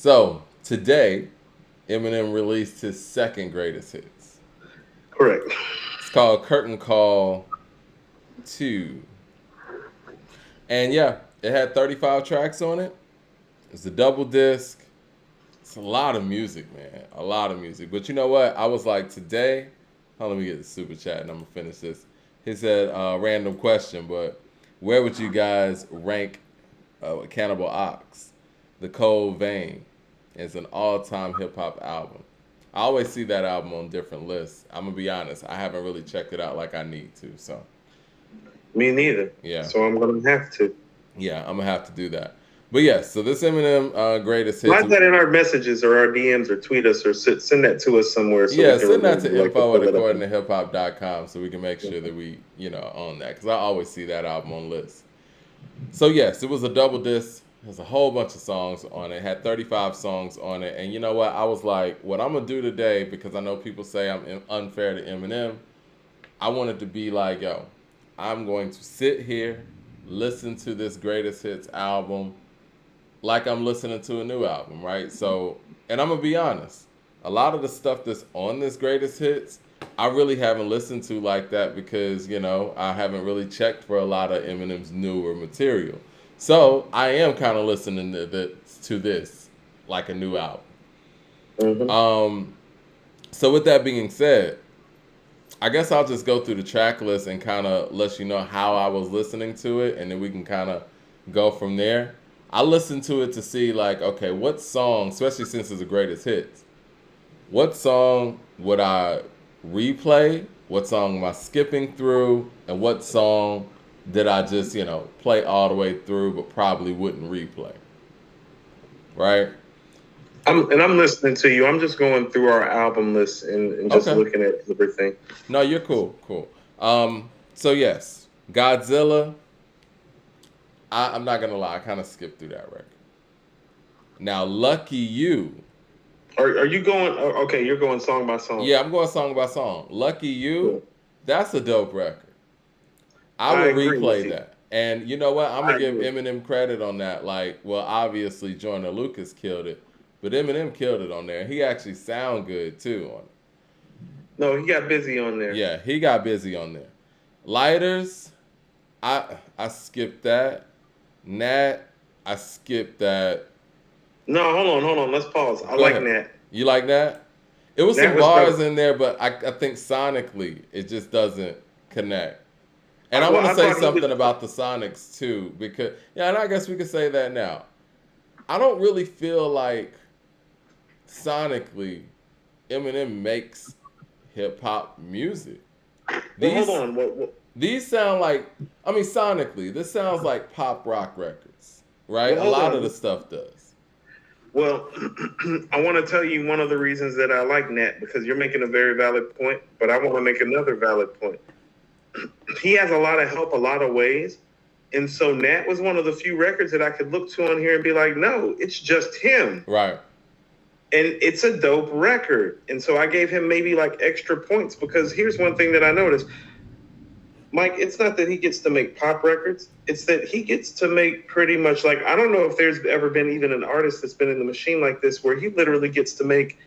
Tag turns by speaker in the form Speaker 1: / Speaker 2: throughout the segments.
Speaker 1: So today, Eminem released his second greatest hits.
Speaker 2: Correct.
Speaker 1: It's called Curtain Call 2. And yeah, it had 35 tracks on it. It's a double disc. It's a lot of music, man. A lot of music. But you know what? I was like, today, let me get the super chat and I'm going to finish this. He said, random question, but where would you guys rank Cannibal Ox? The Cold Vein is an all-time hip-hop album. I always see that album on different lists. I'm going to be honest. I haven't really checked it out like I need to. So,
Speaker 2: Me neither.
Speaker 1: yeah.
Speaker 2: So I'm gonna have to.
Speaker 1: Yeah, I'm going to have to do that. But yes, so this Eminem greatest hits.
Speaker 2: Slide that in our messages or our DMs or tweet us or send that to us somewhere so we
Speaker 1: Yeah,
Speaker 2: can
Speaker 1: send that
Speaker 2: remember.
Speaker 1: to
Speaker 2: Like to
Speaker 1: info at
Speaker 2: pull it up.
Speaker 1: according to hiphop.com so we can make sure that we, own that. Because I always see that album on lists. So, yes, it was a double disc. There's a whole bunch of songs on it. It had 35 songs on it. And you know what? I was like, what I'm going to do today, because I know people say I'm unfair to Eminem, I wanted to be like, yo, I'm going to sit here, listen to this greatest hits album like I'm listening to a new album, right? So, and I'm gonna be honest, a lot of the stuff that's on this greatest hits, I really haven't listened to like that because I haven't really checked for a lot of Eminem's newer material. So I am kind of listening to this like a new album.
Speaker 2: Mm-hmm.
Speaker 1: So with that being said, I guess I'll just go through the track list and kind of let you know how I was listening to it, and then we can kind of go from there. I listened to it to see, like, okay, what song, especially since it's the greatest hits, what song would I replay? What song am I skipping through? And what song did I just, play all the way through but probably wouldn't replay? Right?
Speaker 2: I'm listening to you. I'm just going through our album list and just
Speaker 1: Okay.
Speaker 2: looking at everything.
Speaker 1: No, you're cool. Cool. So, yes, Godzilla. I'm not going to lie. I kind of skipped through that record. Now, Lucky You.
Speaker 2: Are you going? Okay, you're going song by song.
Speaker 1: Yeah, I'm going song by song. Lucky You,
Speaker 2: Cool.
Speaker 1: that's a dope record. I
Speaker 2: I
Speaker 1: would
Speaker 2: agree with
Speaker 1: replay
Speaker 2: you.
Speaker 1: that. And you know what? I'm
Speaker 2: I
Speaker 1: gonna give
Speaker 2: agree.
Speaker 1: Eminem credit on that. Like, well, obviously Joyner Lucas killed it, but Eminem killed it on there. He actually sound good too on it.
Speaker 2: No, he got busy on there.
Speaker 1: Yeah, he got busy on there. Lighters, I skipped that. Nat, I skipped that.
Speaker 2: No, hold on. Let's pause. I
Speaker 1: Go
Speaker 2: like
Speaker 1: ahead.
Speaker 2: Nat.
Speaker 1: You like that? It was
Speaker 2: Nat
Speaker 1: some
Speaker 2: was
Speaker 1: bars
Speaker 2: dope.
Speaker 1: in there, but I think sonically it just doesn't connect. And I
Speaker 2: Well,
Speaker 1: want to
Speaker 2: I
Speaker 1: say
Speaker 2: thought he was.
Speaker 1: something about the Sonics too, because yeah, and I guess we could say that now. I don't really feel like sonically Eminem makes hip hop music.
Speaker 2: Well, hold
Speaker 1: These
Speaker 2: on.
Speaker 1: these sound like, I mean, sonically, this sounds like pop rock records, right?
Speaker 2: Well,
Speaker 1: A
Speaker 2: hold
Speaker 1: lot of
Speaker 2: on.
Speaker 1: the stuff does.
Speaker 2: Well, I want to tell you one of the reasons that I like Nat because you're making a very valid point, but I want to make another valid point. He has a lot of help, a lot of ways. And so Nat was one of the few records that I could look to on here and be like, no, it's just him.
Speaker 1: Right.
Speaker 2: And it's a dope record. And so I gave him maybe like extra points because here's one thing that I noticed. Mike, it's not that he gets to make pop records. It's that he gets to make pretty much like, I don't know if there's ever been even an artist that's been in the machine like this where he literally gets to make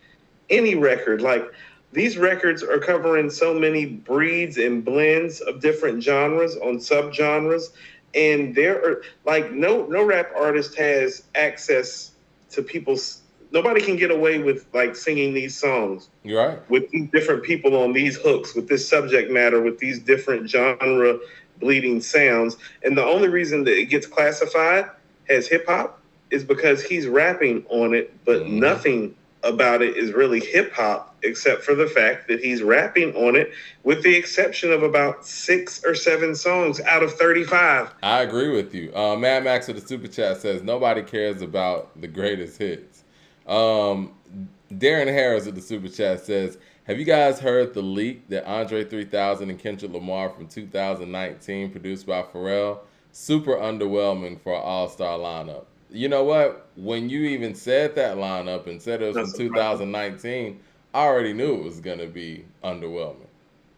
Speaker 2: any record. Like these records are covering so many breeds and blends of different genres on subgenres. And there are like no rap artist has access to people's nobody can get away with like singing these songs
Speaker 1: You're right.
Speaker 2: with these different people on these hooks, with this subject matter, with these different genre bleeding sounds. And the only reason that it gets classified as hip hop is because he's rapping on it, but nothing about it is really hip hop except for the fact that he's rapping on it, with the exception of about 6 or 7 songs out of 35.
Speaker 1: I agree with you. Mad Max with the super chat says nobody cares about the greatest hits. Um, Darren Harris with the super chat says, have you guys heard the leak that Andre 3000 and Kendrick Lamar from 2019 produced by Pharrell? Super underwhelming for an all-star lineup. You know what? When you even said that lineup and said it was from 2019, I already knew it was going to be underwhelming.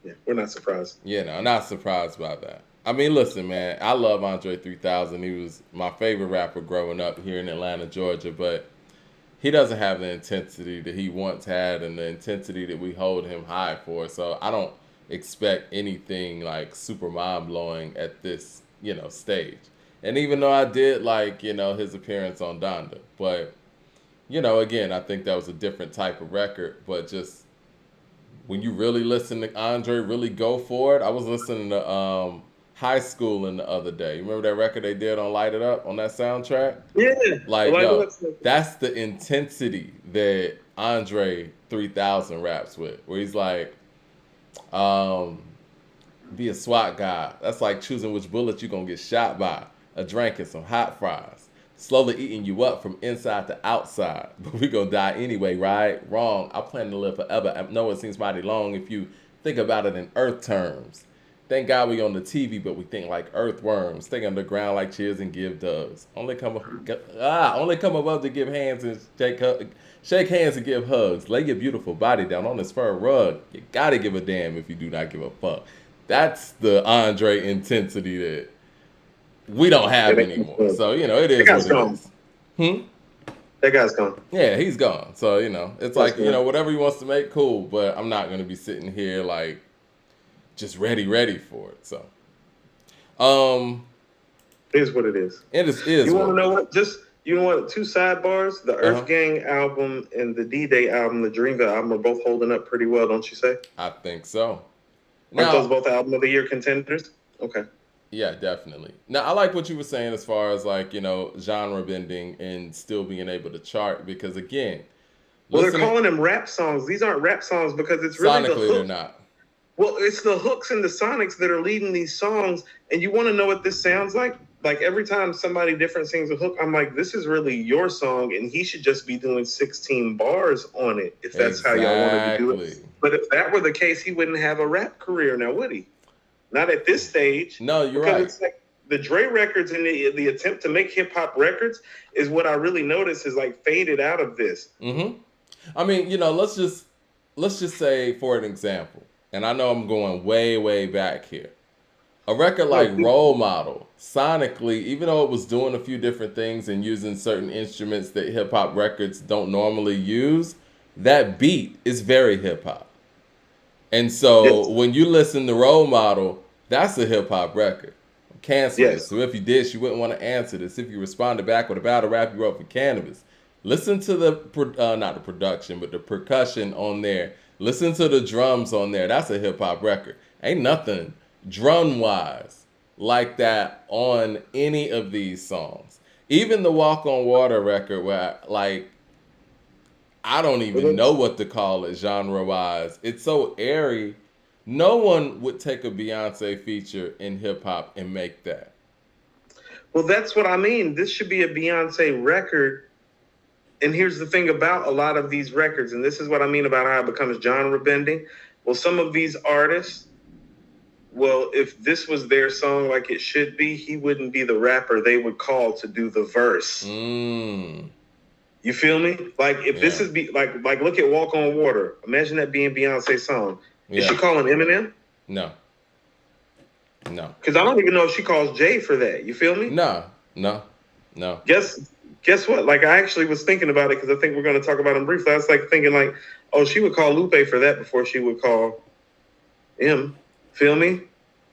Speaker 2: Yeah, we're not surprised.
Speaker 1: Yeah, no, I'm not surprised by that. I mean, listen, man, I love Andre 3000. He was my favorite rapper growing up here in Atlanta, Georgia, but he doesn't have the intensity that he once had and the intensity that we hold him high for. So I don't expect anything like super mind blowing at this, stage. And even though I did like, his appearance on Donda, but again, I think that was a different type of record. But just when you really listen to Andre really go for it, I was listening to High School in the other day. You remember that record they did on Light It Up on that soundtrack?
Speaker 2: Yeah,
Speaker 1: Like,
Speaker 2: like
Speaker 1: yo,
Speaker 2: what's
Speaker 1: that's the intensity that Andre 3000 raps with, where he's like, um, be a SWAT guy. That's like choosing which bullet you're going to get shot by. A drink and some hot fries. Slowly eating you up from inside to outside. But we going to die anyway, right? Wrong. I plan to live forever. I know it seems mighty long if you think about it in earth terms. Thank God we on the TV, but we think like earthworms. Stay underground like cheers and give doves. Only come above to give hands and shake hands and give hugs. Lay your beautiful body down on this fur rug. You gotta give a damn if you do not give a fuck. That's the Andre intensity that we don't
Speaker 2: yeah,
Speaker 1: have anymore. So it
Speaker 2: that
Speaker 1: is
Speaker 2: guy's
Speaker 1: what it
Speaker 2: gone.
Speaker 1: is. Hmm.
Speaker 2: That guy's gone.
Speaker 1: Yeah, he's gone. So it's
Speaker 2: That's
Speaker 1: like
Speaker 2: gone.
Speaker 1: whatever he wants to make, cool. But I'm not gonna be sitting here like just ready for it. So
Speaker 2: It is what it is.
Speaker 1: it is
Speaker 2: You want
Speaker 1: what
Speaker 2: to
Speaker 1: it
Speaker 2: know
Speaker 1: is.
Speaker 2: what? Just you know what? Two sidebars: the
Speaker 1: Uh huh.
Speaker 2: Earth Gang album and the D-Day album, the Dreamville album, are both holding up pretty well, don't you say?
Speaker 1: I think so.
Speaker 2: Aren't those
Speaker 1: Now,
Speaker 2: both album of the year contenders? Okay.
Speaker 1: yeah, definitely. Now, I like what you were saying as far as like, genre bending and still being able to chart because again,
Speaker 2: Well, they're
Speaker 1: listening
Speaker 2: calling them rap songs. These aren't rap songs because it's really the
Speaker 1: sonically they're
Speaker 2: hook.
Speaker 1: not.
Speaker 2: Well, it's the hooks and the sonics that are leading these songs. And you want to know what this sounds like? Like every time somebody different sings a hook, I'm like, this is really your song, and he should just be doing 16 bars on it if that's how y'all wanted to do it.
Speaker 1: Exactly.
Speaker 2: But if that were the case, he wouldn't have a rap career now, would he? Not at this stage,
Speaker 1: No, you're
Speaker 2: because
Speaker 1: right.
Speaker 2: it's like the Dre records and the attempt to make hip hop records is what I really notice is like faded out of this.
Speaker 1: Mm-hmm. I mean, let's just say for an example, and I know I'm going way, way back here. A record like
Speaker 2: No,
Speaker 1: Role Model, sonically, even though it was doing a few different things and using certain instruments that hip hop records don't normally use, that beat is very hip hop. And so
Speaker 2: yes,
Speaker 1: when you listen to Role Model, that's a hip hop record. I'm canceling this.
Speaker 2: yes.
Speaker 1: So if you did, you wouldn't want to answer this. If you responded back with a battle rap you wrote for Cannabis, listen to not the production, but the percussion on there. Listen to the drums on there. That's a hip hop record. Ain't nothing drum wise like that on any of these songs. Even the Walk on Water record, where like I don't even know what to call it genre wise. It's so airy. No one would take a Beyonce feature in hip hop and make that.
Speaker 2: Well, that's what I mean. This should be a Beyonce record. And here's the thing about a lot of these records, and this is what I mean about how it becomes genre bending. Well, some of these artists, well, if this was their song like it should be, he wouldn't be the rapper they would call to do the verse.
Speaker 1: Mm,
Speaker 2: You feel me? Like if this
Speaker 1: yeah.
Speaker 2: is like look at Walk on Water. Imagine that being Beyonce's song. Is she
Speaker 1: Yeah.
Speaker 2: calling Eminem?
Speaker 1: No. No.
Speaker 2: Because I don't even know if she calls Jay for that. You feel me?
Speaker 1: No. No. No.
Speaker 2: Guess what? Like I actually was thinking about it because I think we're going to talk about him briefly. I was like thinking like, oh, she would call Lupe for that before she would call him. Feel me?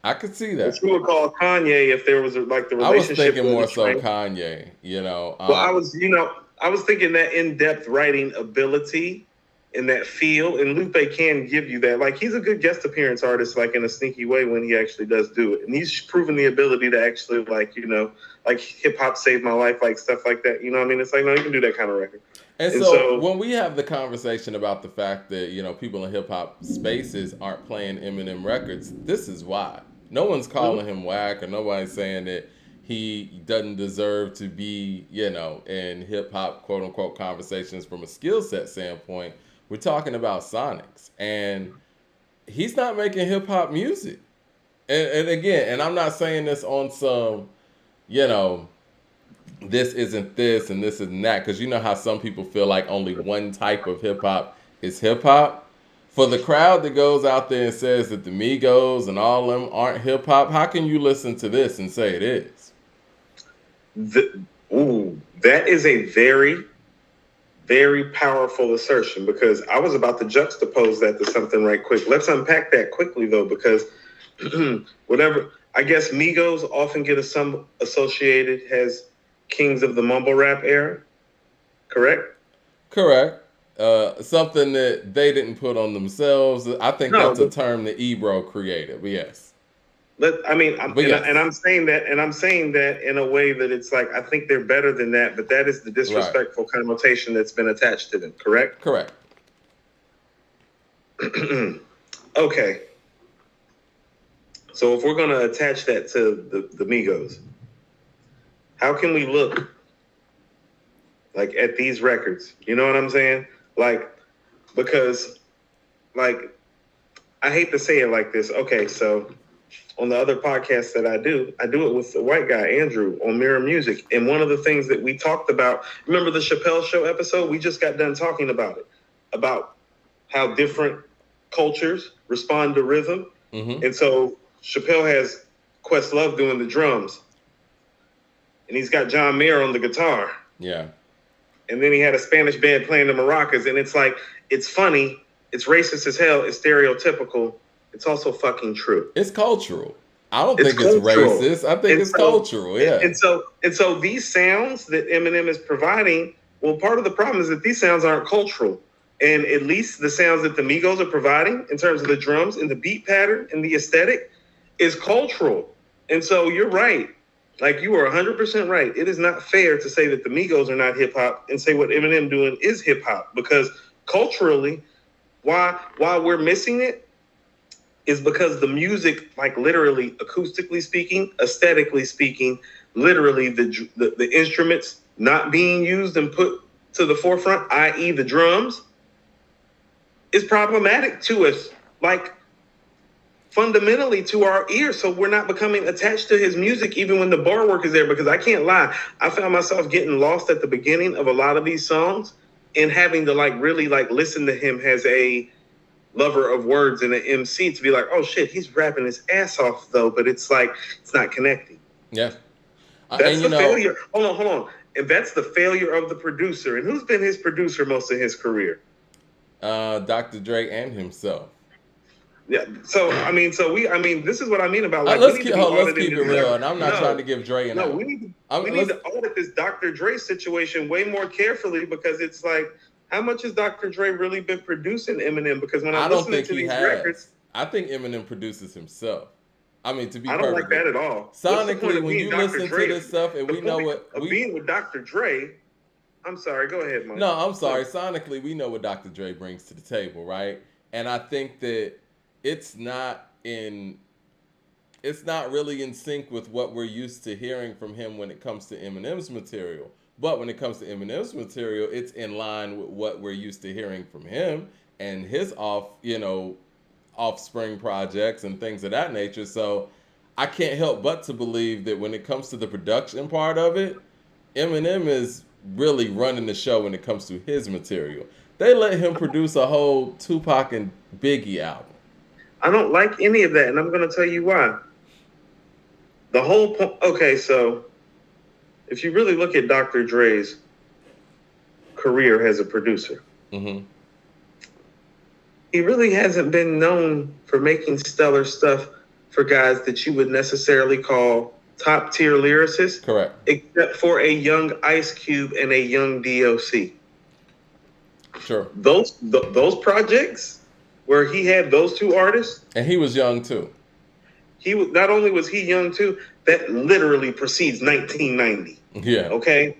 Speaker 1: I could see
Speaker 2: And
Speaker 1: that.
Speaker 2: she would call Kanye if there was like the
Speaker 1: I was
Speaker 2: relationship.
Speaker 1: thinking
Speaker 2: was
Speaker 1: more so
Speaker 2: strained.
Speaker 1: Kanye,
Speaker 2: Well, I was thinking that in-depth writing ability and that feel, and Lupe can give you that. Like he's a good guest appearance artist, like in a sneaky way when he actually does do it, and he's proven the ability to actually like hip hop saved my life, like stuff like that. You know what I mean? It's like no, you can do that kind of record.
Speaker 1: And
Speaker 2: And
Speaker 1: so
Speaker 2: so
Speaker 1: when we have the conversation about the fact that, people in hip hop spaces aren't playing Eminem records, this is why. No one's calling him whack or nobody's saying that he doesn't deserve to be, in hip hop quote unquote conversations from a skill set standpoint. We're talking about Sonics. And he's not making hip hop music. And again, and I'm not saying this on some, you know, this isn't this and this isn't that, because you know how some people feel like only one type of hip hop is hip hop. For the crowd that goes out there and says that the Migos and all them aren't hip hop, how can you listen to this and say it is?
Speaker 2: that is a very very powerful assertion, because I was about to juxtapose that to something right quick. Let's unpack that quickly though, because whatever, I guess Migos often get some associated as kings of the mumble rap era, correct?
Speaker 1: Correct. Something that they didn't put on themselves. I think
Speaker 2: No,
Speaker 1: that's a
Speaker 2: but
Speaker 1: term that Ebro created. But yes.
Speaker 2: I mean,
Speaker 1: But
Speaker 2: and
Speaker 1: yes.
Speaker 2: I'm saying that, in a way that it's like I think they're better than that, but that is the
Speaker 1: Right.
Speaker 2: disrespectful connotation that's been attached to them. Correct?
Speaker 1: Correct.
Speaker 2: Okay. So if we're gonna attach that to the Migos, how can we look like at these records? You know what I'm saying? Like, because like I hate to say it like this. Okay, so on the other podcasts that I do it with the white guy, Andrew, on Mirror Music. And one of the things that we talked about, remember the Chappelle Show episode? We just got done talking about it, about how different cultures respond to rhythm.
Speaker 1: Mm-hmm.
Speaker 2: And so Chappelle has Questlove doing the drums, and he's got John Mayer on the guitar.
Speaker 1: Yeah.
Speaker 2: And then he had a Spanish band playing the maracas. And it's like, it's funny, it's racist as hell, it's stereotypical. It's also fucking true.
Speaker 1: It's cultural. I don't
Speaker 2: It's
Speaker 1: think it's
Speaker 2: cultural.
Speaker 1: racist. I think it's cultural. Yeah.
Speaker 2: And so these sounds that Eminem is providing, well, part of the problem is that these sounds aren't cultural. And at least the sounds that the Migos are providing in terms of the drums and the beat pattern and the aesthetic is cultural. And so you're right. Like, you are 100% right. It is not fair to say that the Migos are not hip hop and say what Eminem doing is hip hop, because culturally, why we're missing it is because the music, like literally acoustically speaking, aesthetically speaking, literally the instruments not being used and put to the forefront, i.e. the drums, is problematic to us, like fundamentally to our ears. So we're not becoming attached to his music even when the bar work is there, because I can't lie, I found myself getting lost at the beginning of a lot of these songs and having to like really like listen to him as a lover of words and an MC to be like, oh shit, he's rapping his ass off though, but it's like it's not connecting.
Speaker 1: Yeah.
Speaker 2: That's the failure. Hold on. And that's the failure of the producer. And who's been his producer most of his career?
Speaker 1: Dr. Dre and himself.
Speaker 2: Yeah. So this is what I mean about like
Speaker 1: let's keep it real. And I'm not trying to give Dre an out.
Speaker 2: We need to audit this Dr. Dre situation way more carefully, because it's like, how much has Dr. Dre really been producing Eminem? Because when I'm listening to these records,
Speaker 1: I think Eminem produces himself. I mean, to be
Speaker 2: I don't like that at all.
Speaker 1: Sonically, when you listen to this stuff, and we know what
Speaker 2: being with Dr. Dre. I'm sorry. Go ahead, Mike.
Speaker 1: No, I'm sorry. Sonically, we know what Dr. Dre brings to the table, right? And I think that it's not really in sync with what we're used to hearing from him when it comes to Eminem's material. But when it comes to Eminem's material, it's in line with what we're used to hearing from him and his offspring projects and things of that nature. So I can't help but to believe that when it comes to the production part of it, Eminem is really running the show when it comes to his material. They let him produce a whole Tupac and Biggie album.
Speaker 2: I don't like any of that, and I'm going to tell you why. The whole point. Okay, so if you really look at Dr. Dre's career as a producer,
Speaker 1: mm-hmm.
Speaker 2: he really hasn't been known for making stellar stuff for guys that you would necessarily call top tier lyricists.
Speaker 1: Correct.
Speaker 2: Except for a young Ice Cube and a young DOC.
Speaker 1: Sure.
Speaker 2: Those projects where he had those two artists,
Speaker 1: and he was young too.
Speaker 2: He was, not only was he young too, that literally precedes 1990.
Speaker 1: Yeah.
Speaker 2: Okay.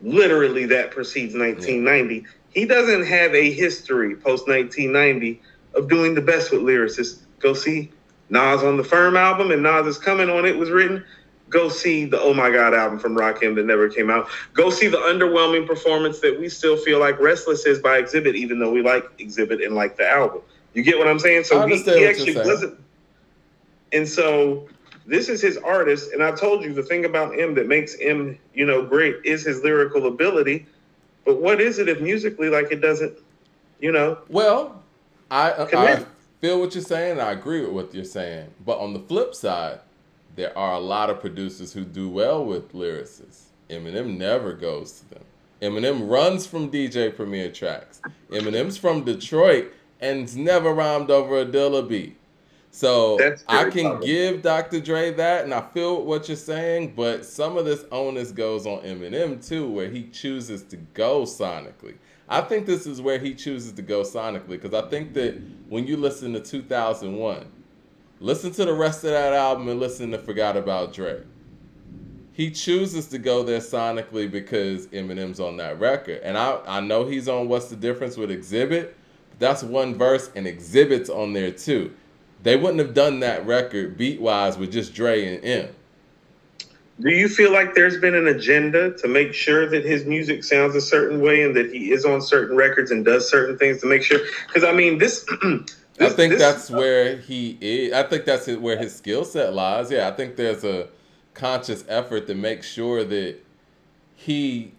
Speaker 2: Literally, that precedes 1990. Yeah. He doesn't have a history post 1990 of doing the best with lyricists. Go see Nas on the Firm album, and Nas is Coming on it was written. Go see the Oh My God album from Rakim that never came out. Go see the underwhelming performance that we still feel like Restless is by Exhibit, even though we like Exhibit and like the album. You get what I'm saying? So he actually wasn't. And so this is his artist, and I told you the thing about him that makes him, great is his lyrical ability. But what is it if musically, like, it doesn't,
Speaker 1: Well, I feel what you're saying. I agree with what you're saying. But on the flip side, there are a lot of producers who do well with lyricists. Eminem never goes to them. Eminem runs from DJ Premier tracks. Eminem's from Detroit and's never rhymed over a Dilla beat. So
Speaker 2: That's
Speaker 1: I
Speaker 2: very
Speaker 1: can
Speaker 2: problematic.
Speaker 1: give Dr. Dre that, and I feel what you're saying, but some of this onus goes on Eminem too, where he chooses to go sonically. I think this is where he chooses to go sonically, because I think that when you listen to 2001, listen to the rest of that album and listen to Forgot About Dre. He chooses to go there sonically because Eminem's on that record. And I know he's on What's the Difference with Exhibit. But that's one verse and Exhibit's on there too. They wouldn't have done that record beat wise with just Dre and M.
Speaker 2: Do you feel like there's been an agenda to make sure that his music sounds a certain way and that he is on certain records and does certain things to make sure? Because I mean, this,
Speaker 1: I
Speaker 2: this,
Speaker 1: think
Speaker 2: this.
Speaker 1: that's where he is. I think that's where his skill set lies. Yeah, I think there's a conscious effort to make sure that he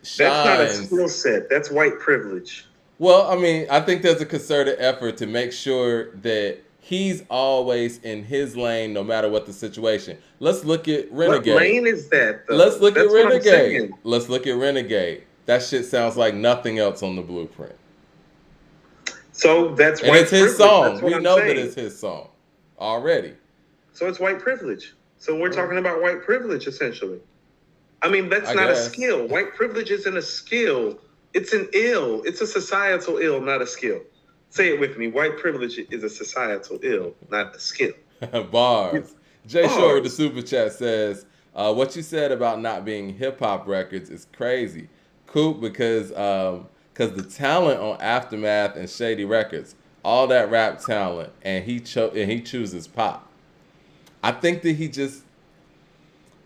Speaker 2: That's not a
Speaker 1: shines.
Speaker 2: skill set. That's white privilege.
Speaker 1: Well, I mean, I think there's a concerted effort to make sure that he's always in his lane no matter what the situation. Let's look at
Speaker 2: What
Speaker 1: Renegade.
Speaker 2: lane is that,
Speaker 1: Let's
Speaker 2: though?
Speaker 1: look at
Speaker 2: That's what I'm
Speaker 1: Renegade.
Speaker 2: saying.
Speaker 1: Let's look at Renegade. That shit sounds like nothing else on the blueprint.
Speaker 2: So that's
Speaker 1: And it's
Speaker 2: white
Speaker 1: his
Speaker 2: privilege. That's
Speaker 1: song.
Speaker 2: what
Speaker 1: We
Speaker 2: I'm
Speaker 1: know that
Speaker 2: saying.
Speaker 1: it's his song already.
Speaker 2: So it's white privilege. So we're talking about white privilege, essentially. I mean, that's
Speaker 1: I
Speaker 2: not a
Speaker 1: guess.
Speaker 2: skill. White privilege isn't a skill. It's an ill. It's a societal ill, not a skill. Say it with me. White privilege is a societal ill, not a skill.
Speaker 1: Bars. Jay Short with the
Speaker 2: Bars.
Speaker 1: super chat says, "What you said about not being hip hop records is crazy, Coop, because the talent on Aftermath and Shady Records, all that rap talent, and he chooses pop. I think that he just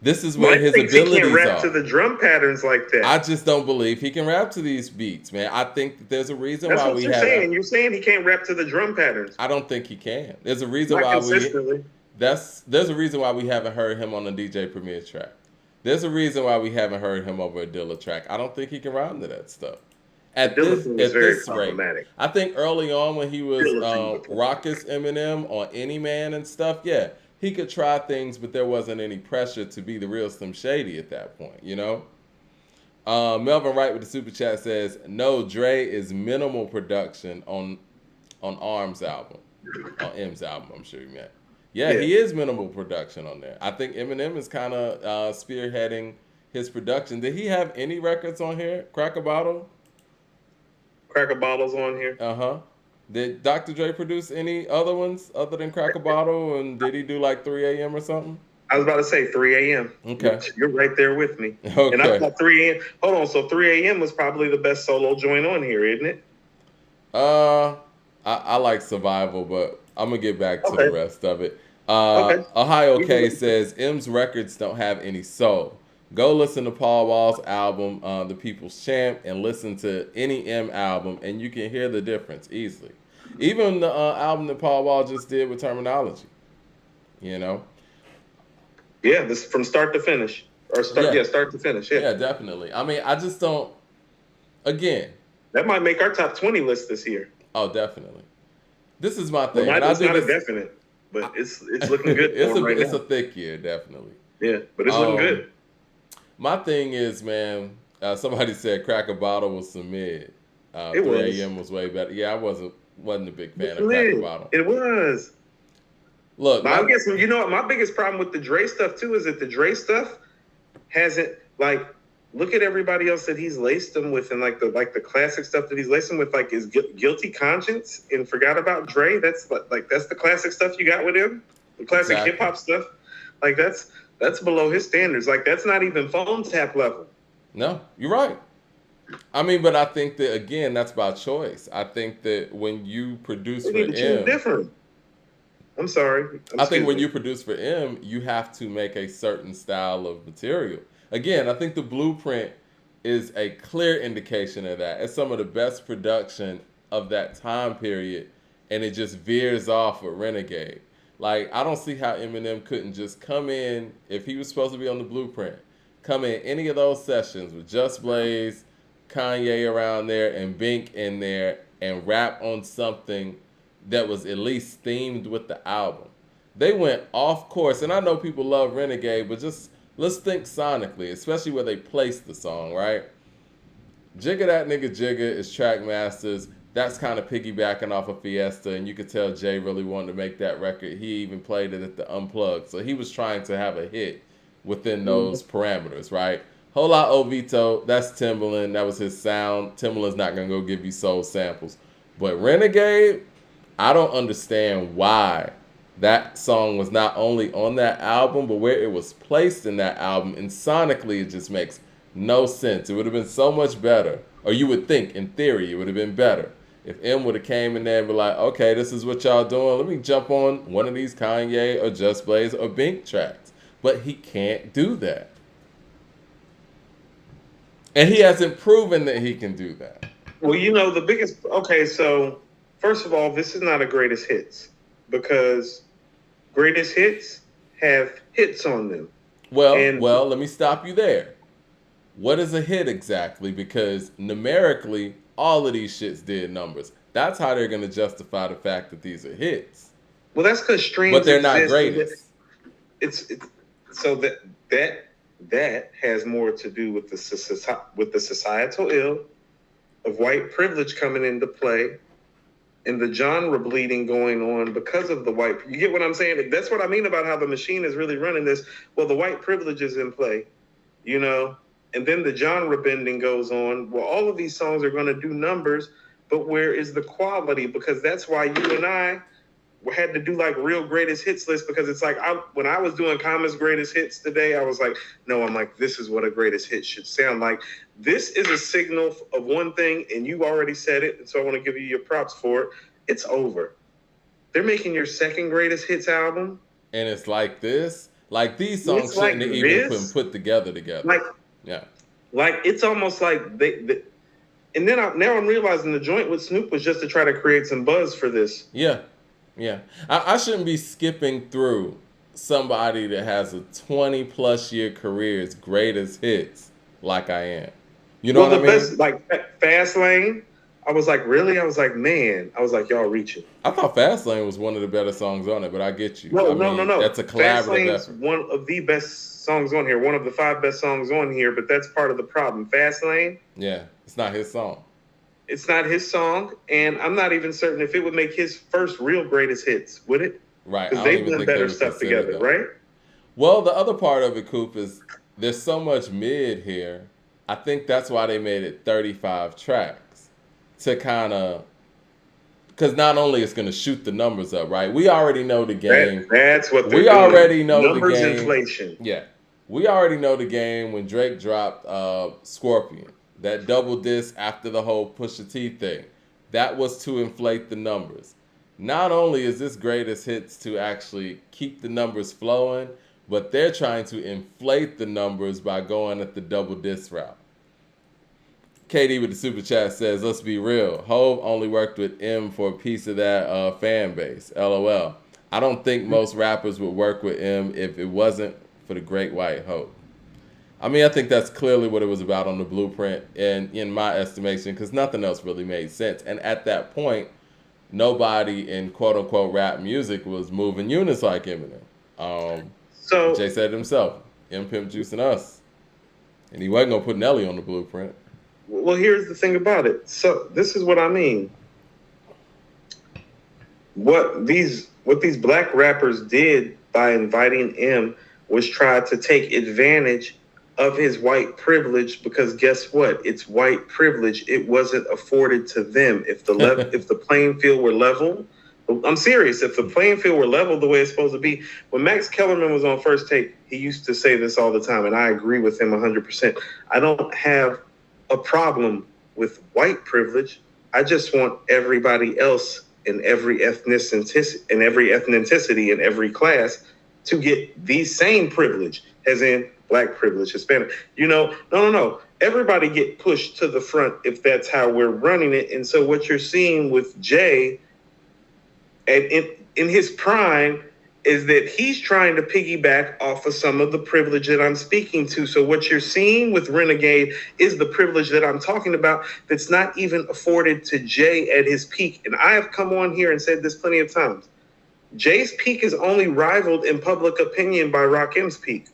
Speaker 1: this is where
Speaker 2: Mike
Speaker 1: his
Speaker 2: thinks he can't
Speaker 1: abilities
Speaker 2: rap to
Speaker 1: are.
Speaker 2: the drum patterns like
Speaker 1: I
Speaker 2: that.
Speaker 1: just don't believe he can rap to these beats, man. I think that there's a reason
Speaker 2: That's
Speaker 1: why
Speaker 2: what
Speaker 1: we
Speaker 2: you're
Speaker 1: haven't.
Speaker 2: saying. You're saying he can't rap to the drum patterns.
Speaker 1: I don't think he can. There's a reason
Speaker 2: Not
Speaker 1: why we
Speaker 2: consistently.
Speaker 1: there's a reason why we haven't heard him on the DJ Premier track. There's a reason why we haven't heard him over a Dilla track. I don't think he can rhyme to that stuff.
Speaker 2: The Dilla thing is
Speaker 1: At
Speaker 2: very
Speaker 1: this rate,
Speaker 2: problematic.
Speaker 1: I think early on when he was
Speaker 2: Dilla thing is problematic.
Speaker 1: raucous Eminem on Any Man and stuff, yeah, he could try things, but there wasn't any pressure to be the real Slim Shady at that point, you know. Melvin Wright with the super chat says, "No, Dre is minimal production on Arm's album, on M's album. I'm sure you meant. Yeah,
Speaker 2: Yeah.
Speaker 1: he is minimal production on there. I think Eminem is kind of spearheading his production. Did he have any records on here? Crack a Bottle?
Speaker 2: Cracker bottles on here.
Speaker 1: Uh huh. Did Dr. Dre produce any other ones other than Crack a Bottle? And did he do like 3 a.m. or something?
Speaker 2: I was about to say 3 a.m.
Speaker 1: Okay.
Speaker 2: You're right there with me. And I
Speaker 1: Okay.
Speaker 2: thought 3 a.m. Hold on. So 3 a.m. was probably the best solo joint on here, isn't it?
Speaker 1: Uh, I like Survival, but I'm gonna get back to the
Speaker 2: Okay.
Speaker 1: rest of it.
Speaker 2: Okay.
Speaker 1: Ohio
Speaker 2: We
Speaker 1: K
Speaker 2: can-
Speaker 1: says M's records don't have any soul. Go listen to Paul Wall's album, The People's Champ, and listen to any M album, and you can hear the difference easily. Even the album that Paul Wall just did with Terminology, you know.
Speaker 2: Yeah, this from start to finish. Or start,
Speaker 1: Yeah,
Speaker 2: yeah, start to finish. Yeah.
Speaker 1: yeah, definitely. I mean, I just don't. Again,
Speaker 2: That might make our top 20 list this year.
Speaker 1: oh, definitely. This is my
Speaker 2: Well,
Speaker 1: thing, and I
Speaker 2: it's
Speaker 1: do
Speaker 2: not a
Speaker 1: this.
Speaker 2: definite, but it's looking good for him right
Speaker 1: It's
Speaker 2: now.
Speaker 1: a thick year, definitely.
Speaker 2: Yeah, but it's looking
Speaker 1: Um,
Speaker 2: good.
Speaker 1: My thing is, man, somebody said Crack a Bottle was some mid.
Speaker 2: It
Speaker 1: 3
Speaker 2: was.
Speaker 1: a.m. was way better. Yeah, I wasn't a big fan
Speaker 2: It's
Speaker 1: of Crack a
Speaker 2: lit.
Speaker 1: Bottle.
Speaker 2: It was.
Speaker 1: Look,
Speaker 2: But I guess you know what my biggest problem with the Dre stuff too is that the Dre stuff hasn't like look at everybody else that he's laced them with and like the classic stuff that he's laced them with like his guilty conscience and forgot about Dre. That's like that's the classic stuff you got with him. The classic
Speaker 1: Exactly.
Speaker 2: hip hop stuff. Like that's below his standards. Like that's not even phone tap level.
Speaker 1: no, you're right. I mean, but I think that again, that's by choice. I think that when you produce
Speaker 2: They
Speaker 1: for
Speaker 2: need to choose
Speaker 1: M,
Speaker 2: different. I'm sorry.
Speaker 1: I think when
Speaker 2: Excuse
Speaker 1: you
Speaker 2: me.
Speaker 1: produce for M, you have to make a certain style of material. Again, I think the blueprint is a clear indication of that. It's some of the best production of that time period, and it just veers off with Renegade. Like, I don't see how Eminem couldn't just come in, if he was supposed to be on the blueprint, come in any of those sessions with Just Blaze, Kanye around there, and Bink in there, and rap on something that was at least themed with the album. They went off course, and I know people love Renegade, but just let's think sonically, especially where they placed the song, right? Jigga That Nigga Jigga is Track Masters. That's kind of piggybacking off of Fiesta, and you could tell Jay really wanted to make that record. He even played it at the Unplugged, so he was trying to have a hit within
Speaker 2: Mhm.
Speaker 1: those parameters, right? Hola Ovito, that's Timbaland. That was his sound. Timbaland's not gonna go give you soul samples, but Renegade, I don't understand why that song was not only on that album, but where it was placed in that album. And sonically, it just makes no sense. It would have been so much better, or you would think, in theory, it would have been better if M would have came in there and be like, okay, this is what y'all doing. Let me jump on one of these Kanye or Just Blaze or Bink tracks. But he can't do that. And he hasn't proven that he can do that.
Speaker 2: Well, the biggest. Okay, so first of all, this is not a greatest hits because greatest hits have hits on them. And
Speaker 1: Well, let me stop you there. What is a hit exactly? Because numerically, all of these shits did numbers. That's how they're going to justify the fact that these are hits.
Speaker 2: well, that's because
Speaker 1: But
Speaker 2: streams
Speaker 1: they're not
Speaker 2: exist.
Speaker 1: greatest.
Speaker 2: It's so that has more to do with the societal ill of white privilege coming into play and the genre bleeding going on because of the white. You get what I'm saying? That's what I mean about how the machine is really running this. Well, the white privilege is in play, you know, and then the genre bending goes on. Well, all of these songs are going to do numbers, but where is the quality? Because that's why you and I had to do like real greatest hits list, because it's like when I was doing Common's greatest hits today, I was like, no, I'm like, this is what a greatest hit should sound like. This is a signal of one thing, and you already said it, and so I want to give you your props for it. It's over. They're making your second greatest hits album,
Speaker 1: and it's like this. Like these songs
Speaker 2: it's like
Speaker 1: shouldn't have even been put together.
Speaker 2: Like,
Speaker 1: yeah.
Speaker 2: Like it's almost like they and then now I'm realizing the joint with Snoop was just to try to create some buzz for this.
Speaker 1: Yeah. Yeah. I shouldn't be skipping through somebody that has a 20 plus year career's greatest hits like I am. You know
Speaker 2: Well,
Speaker 1: what I
Speaker 2: the
Speaker 1: mean?
Speaker 2: best, like Fast Lane, I was like, really? I was like, man, I was like, y'all reaching.
Speaker 1: I thought Fastlane was one of the better songs on it, but I get you.
Speaker 2: No,
Speaker 1: I
Speaker 2: no, no,
Speaker 1: mean,
Speaker 2: no.
Speaker 1: that's a
Speaker 2: Fast
Speaker 1: collaborative
Speaker 2: Lane's
Speaker 1: effort.
Speaker 2: one of the best songs on here, one of the 5 best songs on here, but that's part of the problem. Fast Lane,
Speaker 1: Yeah, it's not his song.
Speaker 2: it's not his song, and I'm not even certain if it would make his first real greatest hits, would it?
Speaker 1: Right.
Speaker 2: Because
Speaker 1: I don't
Speaker 2: they've
Speaker 1: even
Speaker 2: done
Speaker 1: think they
Speaker 2: better
Speaker 1: would
Speaker 2: stuff
Speaker 1: consider
Speaker 2: together,
Speaker 1: that.
Speaker 2: right?
Speaker 1: Well, the other part of it, Coop, is there's so much mid here. I think that's why they made it 35 tracks to kind of, because not only it's going to shoot the numbers up, right? We already know the game.
Speaker 2: That's what they're
Speaker 1: We
Speaker 2: doing.
Speaker 1: already know the
Speaker 2: Numbers
Speaker 1: game.
Speaker 2: inflation.
Speaker 1: Yeah. We already know the game when Drake dropped Scorpion. That double disc after the whole Pusha T thing. That was to inflate the numbers. Not only is this greatest hits to actually keep the numbers flowing, but they're trying to inflate the numbers by going at the double disc route. KD with the super chat says, let's be real. Hove only worked with M for a piece of that fan base. LOL. I don't think most rappers would work with M if it wasn't for the great white hope. I mean, I think that's clearly what it was about on the blueprint, and in my estimation, because nothing else really made sense. And at that point, nobody in quote unquote rap music was moving units like Eminem.
Speaker 2: So,
Speaker 1: Jay said it himself, M Pimp Juice and Us. And he wasn't going to put Nelly on the blueprint.
Speaker 2: well, here's the thing about it. So, this is what I mean. What these black rappers did by inviting M was try to take advantage of his white privilege, because guess what? It's white privilege. It wasn't afforded to them. If the playing field were level, I'm serious. If the playing field were level the way it's supposed to be, when Max Kellerman was on First Take, he used to say this all the time, and I agree with him 100%. I don't have a problem with white privilege. I just want everybody else in every ethnicity in every class to get the same privilege, as in black privilege, Hispanic. No. Everybody get pushed to the front if that's how we're running it. And so what you're seeing with Jay and in his prime is that he's trying to piggyback off of some of the privilege that I'm speaking to. So what you're seeing with Renegade is the privilege that I'm talking about that's not even afforded to Jay at his peak. And I have come on here and said this plenty of times. Jay's peak is only rivaled in public opinion by Rakim's peak.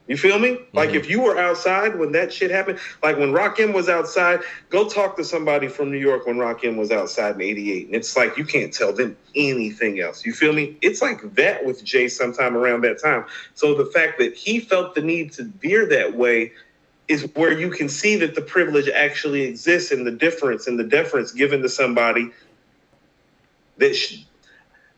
Speaker 2: You feel me? Like
Speaker 1: Mm-hmm.
Speaker 2: if you were outside when that shit happened, like when Rakim was outside, go talk to somebody from New York when Rakim was outside in '88, and it's like you can't tell them anything else. You feel me? It's like that with Jay sometime around that time. So the fact that he felt the need to veer that way is where you can see that the privilege actually exists and the difference and the deference given to somebody that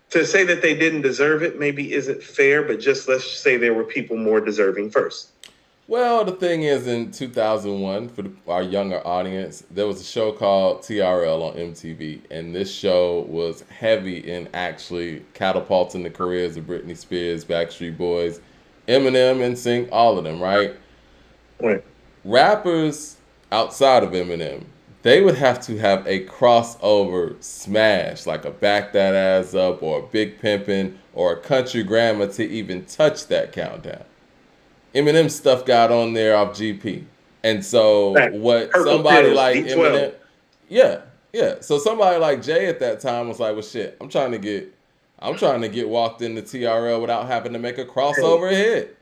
Speaker 2: to say that they didn't deserve it maybe isn't fair, but just let's say there were people more deserving first.
Speaker 1: Well, the thing is, in 2001, for our younger audience, there was a show called TRL on MTV, and this show was heavy in actually catapulting the careers of Britney Spears, Backstreet Boys, Eminem, and Sync, all of them, right?
Speaker 2: Right.
Speaker 1: Rappers outside of Eminem, they would have to have a crossover smash, like a Back That Ass Up or a Big Pimpin' or a Country Grammar to even touch that countdown. Eminem stuff got on there off GP. And so
Speaker 2: Fact.
Speaker 1: what
Speaker 2: Purple
Speaker 1: somebody
Speaker 2: pills,
Speaker 1: like
Speaker 2: D12.
Speaker 1: Eminem, yeah, yeah. So somebody like Jay at that time was like, well shit, I'm trying to get walked into TRL without having to make a
Speaker 2: Hey,
Speaker 1: crossover hit.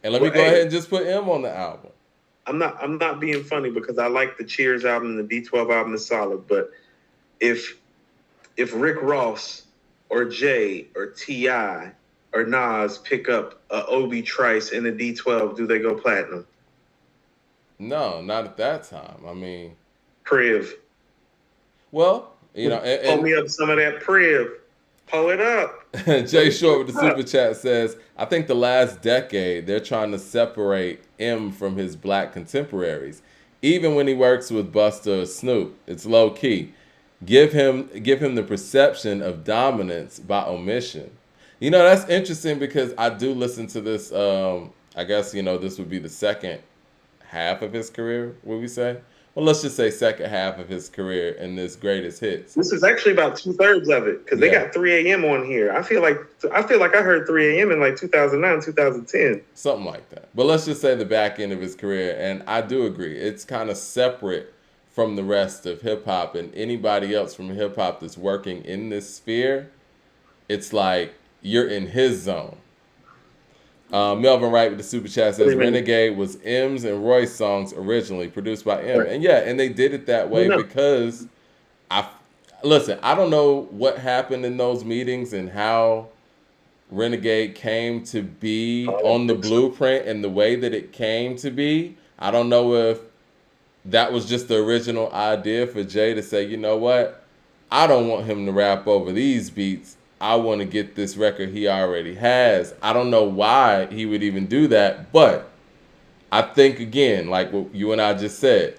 Speaker 1: And let me
Speaker 2: well,
Speaker 1: go ahead
Speaker 2: hey,
Speaker 1: and just put M on the album.
Speaker 2: I'm not being funny because I like the Cheers album and the D12 album is solid, but if Rick Ross or Jay or Ti or Nas pick up a Obi Trice and a D12, do they go platinum?
Speaker 1: No, not at that time. I mean,
Speaker 2: Priv,
Speaker 1: well,
Speaker 2: pull me up some of that Priv. Pull it up.
Speaker 1: and
Speaker 2: Let
Speaker 1: Jay
Speaker 2: me pull
Speaker 1: Short with the
Speaker 2: it up.
Speaker 1: super chat says, I think the last decade they're trying to separate M from his black contemporaries. Even when he works with Busta or Snoop, it's low key. Give him the perception of dominance by omission. That's interesting because I do listen to this. I guess this would be the second half of his career. Would we say? Well, let's just say second half of his career in this greatest hits.
Speaker 2: This is actually about 2/3 of it because they
Speaker 1: Yeah,
Speaker 2: got 3 a.m. on here. I feel like I heard 3 a.m. in like 2009, 2010.
Speaker 1: something like that. But let's just say the back end of his career, and I do agree, it's kind of separate from the rest of hip hop and anybody else from hip hop that's working in this sphere. It's like you're in his zone. Melvin Wright with the super chat
Speaker 2: What do
Speaker 1: says
Speaker 2: you mean?
Speaker 1: Renegade was M's and Royce songs originally produced by M. And yeah, and they did it that way
Speaker 2: No,
Speaker 1: because I listen, I don't know what happened in those meetings and how Renegade came to be on the
Speaker 2: politics.
Speaker 1: blueprint and the way that it came to be. I don't know if that was just the original idea for Jay to say, you know what? I don't want him to rap over these beats. I want to get this record he already has. I don't know why he would even do that, but I think again, like what you and I just said,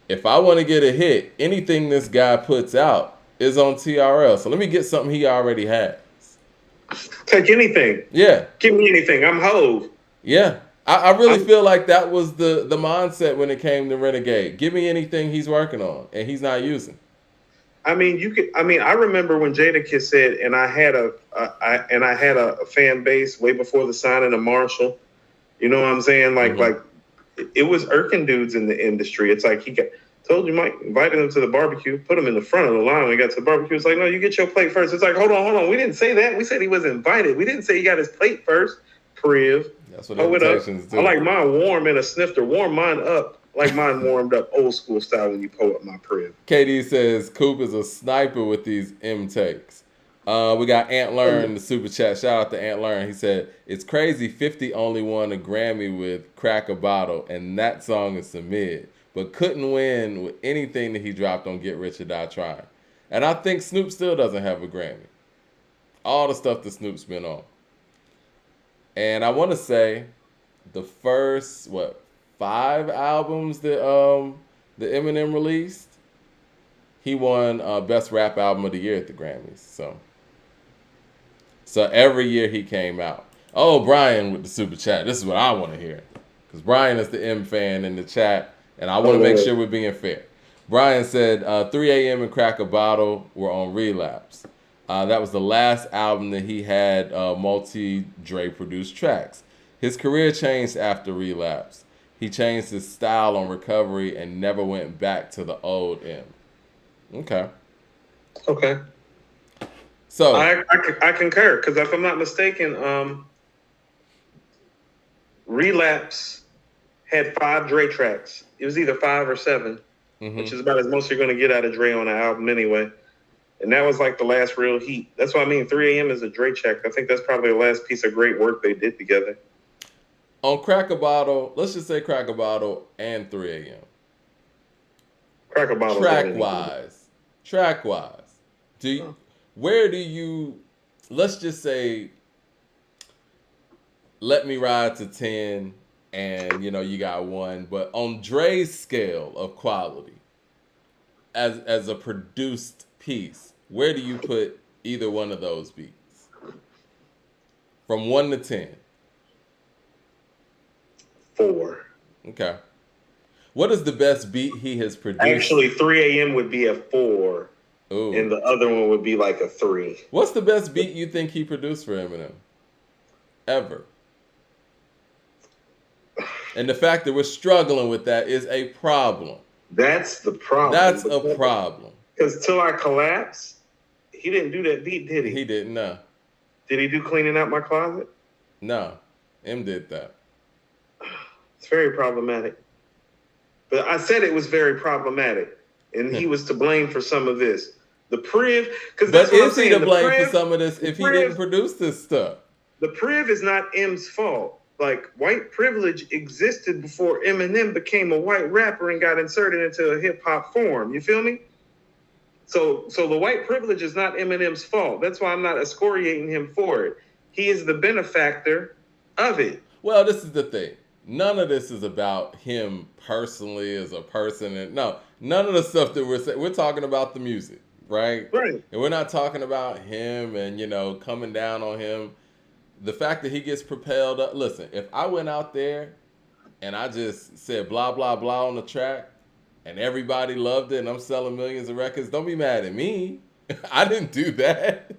Speaker 1: if I want to get a hit, anything this guy puts out is on TRL. So let me get something he already has.
Speaker 2: Take anything.
Speaker 1: Yeah,
Speaker 2: Give me anything. I'm Hove.
Speaker 1: yeah. I really
Speaker 2: I'm,
Speaker 1: feel like that was the mindset when it came to Renegade. Give me anything he's working on and he's not using.
Speaker 2: I mean, you could. I mean, I remember when Jadakiss said, and I had a fan base way before the signing of Marshall. You know what I'm saying? Like,
Speaker 1: Hmm.
Speaker 2: like it was irking dudes in the industry. It's like he got told you Mike invited him to the barbecue, put him in the front of the line when he got to the barbecue. It's like, no, you get your plate first. It's like, hold on. We didn't say that. We said he was invited. We didn't say he got his plate first. Priv,
Speaker 1: That's what
Speaker 2: hold it up.
Speaker 1: invitations
Speaker 2: I
Speaker 1: do.
Speaker 2: like mine warm in a snifter. Warm mine up like mine warmed up old school style when you pull up my Priv.
Speaker 1: KD says Coop is a sniper with these M takes. We got Ant Learn in the super chat. Shout out to Ant Learn. He said, it's crazy 50 only won a Grammy with Crack a Bottle, and that song is a mid, but couldn't win with anything that he dropped on Get Rich or Die Trying. And I think Snoop still doesn't have a Grammy. All the stuff that Snoop's been on. And I want to say the first, 5 albums that the Eminem released, he won Best Rap Album of the Year at the Grammys. So every year he came out. Oh, Brian with the super chat. This is what I want to hear. Because Brian is the M fan in the chat, and I want to make sure we're being fair. Brian said 3 a.m. and Crack a Bottle were on Relapse. That was the last album that he had multi-Dre produced tracks. His career changed after Relapse. He changed his style on Recovery and never went back to the old M. Okay.
Speaker 2: Okay.
Speaker 1: So,
Speaker 2: I concur because if I'm not mistaken, Relapse had 5 Dre tracks. It was either 5 or 7, which
Speaker 1: Mm-hmm.
Speaker 2: is about as most you're going to get out of Dre on an album anyway. And that was like the last real heat. That's what I mean. 3 a.m. is a Dre check. I think that's probably the last piece of great work they did together.
Speaker 1: On Crack a Bottle, let's just say Crack a Bottle and 3 a.m.
Speaker 2: Crack a Bottle's got
Speaker 1: Track
Speaker 2: any.
Speaker 1: wise, track wise, where do you? Let's just say, Let Me Ride to 10, and you got 1. But on Dre's scale of quality, as a produced piece, where do you put either one of those beats from 1 to 10?
Speaker 2: 4.
Speaker 1: Okay. What is the best beat he has produced?
Speaker 2: Actually, 3 a.m. would be a 4.
Speaker 1: Ooh.
Speaker 2: And the other one would be like a 3.
Speaker 1: What's the best beat you think he produced for Eminem? Ever. And the fact that we're struggling with that is a problem.
Speaker 2: That's the problem.
Speaker 1: That's a problem.
Speaker 2: Because Till I Collapse, he didn't do that beat, did he?
Speaker 1: He didn't, no.
Speaker 2: Did he do Cleaning Out My Closet?
Speaker 1: No. M did that.
Speaker 2: It's very problematic. But I said it was very problematic. And he was to blame for some of this. The Priv, because that's
Speaker 1: but
Speaker 2: what I'm
Speaker 1: is he
Speaker 2: saying.
Speaker 1: to blame for some of this if he didn't produce this stuff?
Speaker 2: The Priv is not M's fault. Like, white privilege existed before Eminem became a white rapper and got inserted into a hip-hop form. You feel me? So the white privilege is not Eminem's fault. That's why I'm not excoriating him for it. He is the benefactor of it.
Speaker 1: Well, this is the thing. None of this is about him personally as a person. And no, none of the stuff that we're saying. We're talking about the music, right?
Speaker 2: Right.
Speaker 1: And we're not talking about him and, coming down on him. The fact that he gets propelled up. Listen, if I went out there and I just said blah, blah, blah on the track and everybody loved it and I'm selling millions of records, don't be mad at me. I didn't do that.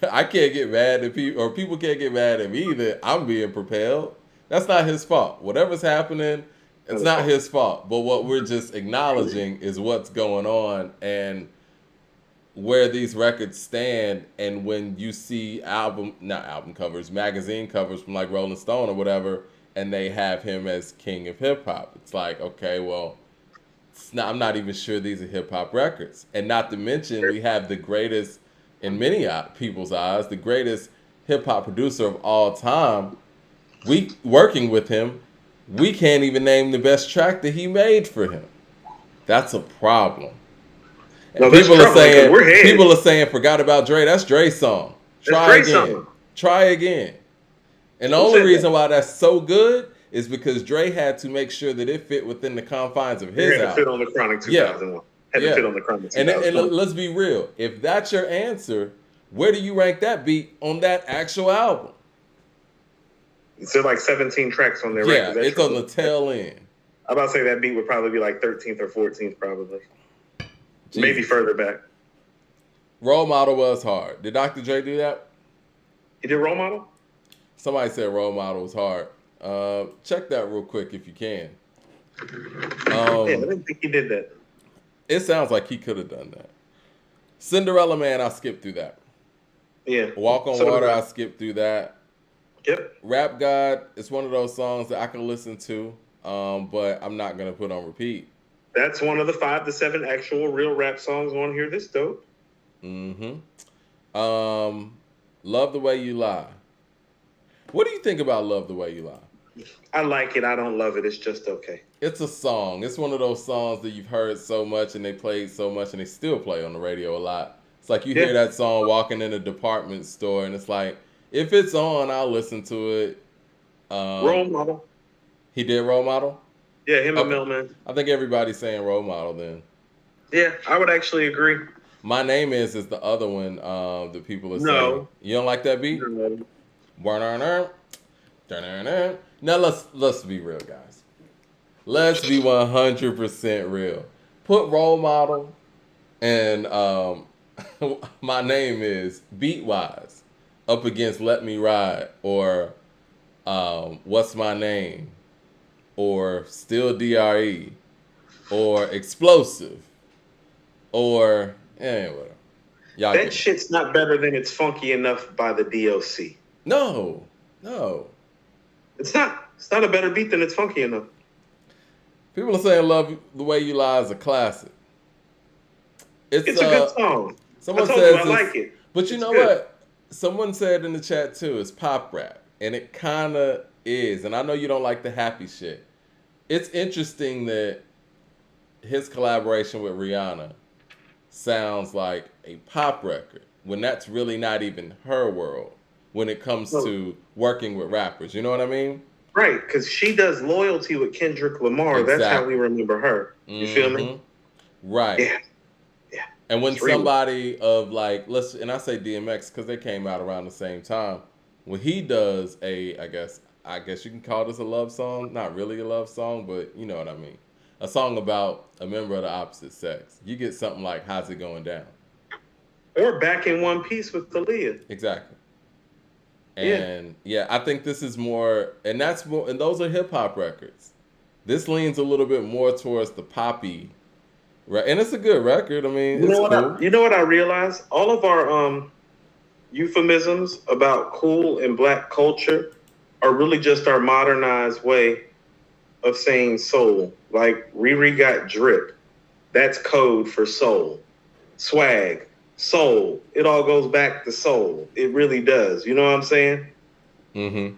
Speaker 1: I can't get mad at people, or people can't get mad at me that I'm being propelled. That's not his fault. Whatever's happening, it's not his fault. But what we're just acknowledging is what's going on and where these records stand. And when you see not album covers, magazine covers from like Rolling Stone or whatever, and they have him as king of hip hop, it's like, okay, well, I'm not even sure these are hip hop records. And not to mention, we have the greatest, in many people's eyes, the greatest hip hop producer of all time. We working with him, we can't even name the best track that he made for him. That's a problem. And
Speaker 2: no, people
Speaker 1: are saying, forgot about Dre. That's Dre's song. Try again. Try again. And the only reason why that's so good is because Dre had to make sure that it fit within the confines of his album.
Speaker 2: Fit on the Chronic 2001. Had to fit on the Chronic 2001.
Speaker 1: And let's be real. If that's your answer, where do you rank that beat on that actual album?
Speaker 2: It's like 17 tracks on there.
Speaker 1: Yeah, it's on the tail end.
Speaker 2: I'm about to say that beat would probably be like 13th or 14th, probably. Jesus. Maybe further back.
Speaker 1: Role Model was hard. Did Dr. Dre do that?
Speaker 2: He did Role Model?
Speaker 1: Somebody said Role Model was hard. Check that real quick if you can.
Speaker 2: Yeah, I didn't think he did that.
Speaker 1: It sounds like he could have done that. Cinderella Man, I skipped through that.
Speaker 2: Yeah.
Speaker 1: Walk on Water, I skipped through that.
Speaker 2: Yep.
Speaker 1: Rap God, it's one of those songs that I can listen to, but I'm not going to put on repeat.
Speaker 2: That's one of the 5 to 7 actual real rap songs on here. This dope.
Speaker 1: Mm-hmm. Love the Way You Lie. What do you think about Love the Way You Lie?
Speaker 2: I like it. I don't love it. It's just okay.
Speaker 1: It's a song. It's one of those songs that you've heard so much and they played so much and they still play on the radio a lot. It's like you hear that song walking in a department store and it's like, if it's on, I'll listen to it.
Speaker 2: Role Model.
Speaker 1: He did Role Model?
Speaker 2: Yeah, him and Millman.
Speaker 1: I think everybody's saying Role Model then.
Speaker 2: Yeah, I would actually agree.
Speaker 1: My Name is the other one that people are saying.
Speaker 2: No.
Speaker 1: You don't like that beat?
Speaker 2: No.
Speaker 1: Now let's be real, guys. Let's be 100% real. Put Role Model and My Name is beat-wise up against Let Me Ride or What's My Name or Still DRE or Explosive or whatever. Y'all
Speaker 2: that shit's not better than It's Funky Enough by the DOC.
Speaker 1: No.
Speaker 2: It's not. It's not a better beat than It's Funky Enough.
Speaker 1: People are saying "Love the Way You Lie" is a classic. It's
Speaker 2: It's a good song. I
Speaker 1: someone
Speaker 2: told you I
Speaker 1: says
Speaker 2: like
Speaker 1: it's,
Speaker 2: it.
Speaker 1: but you
Speaker 2: It's
Speaker 1: know
Speaker 2: good.
Speaker 1: what? Someone said in the chat too, it's pop rap, and it kind of is. And I know you don't like the happy shit. It's interesting that his collaboration with Rihanna sounds like a pop record when that's really not even her world when it comes
Speaker 2: No,
Speaker 1: to working with rappers. You know what I mean?
Speaker 2: right, because she does Loyalty with Kendrick Lamar. That's how we
Speaker 1: Exactly.
Speaker 2: remember her. You feel me?
Speaker 1: Mm-hmm. Right.
Speaker 2: Yeah, yeah.
Speaker 1: And when
Speaker 2: It's real.
Speaker 1: somebody of like let's and I say DMX because they came out around the same time, when he does a I guess you can call this a love song, not really a love song, but you know what I mean. A song about a member of the opposite sex. You get something like "How's It Going Down?"
Speaker 2: Or Back in One Piece with Aaliyah.
Speaker 1: Exactly.
Speaker 2: Yeah.
Speaker 1: And yeah, I think this is more, and that's more, and those are hip hop records. This leans a little bit more towards the poppy, right? And it's a good record. I mean,
Speaker 2: You
Speaker 1: it's
Speaker 2: know what?
Speaker 1: cool.
Speaker 2: You know what I realized? All of our euphemisms about cool and black culture are really just our modernized way of saying soul. Like Riri got drip. That's code for soul. Swag, soul. It all goes back to soul. It really does. You know what I'm saying?
Speaker 1: Mm-hmm.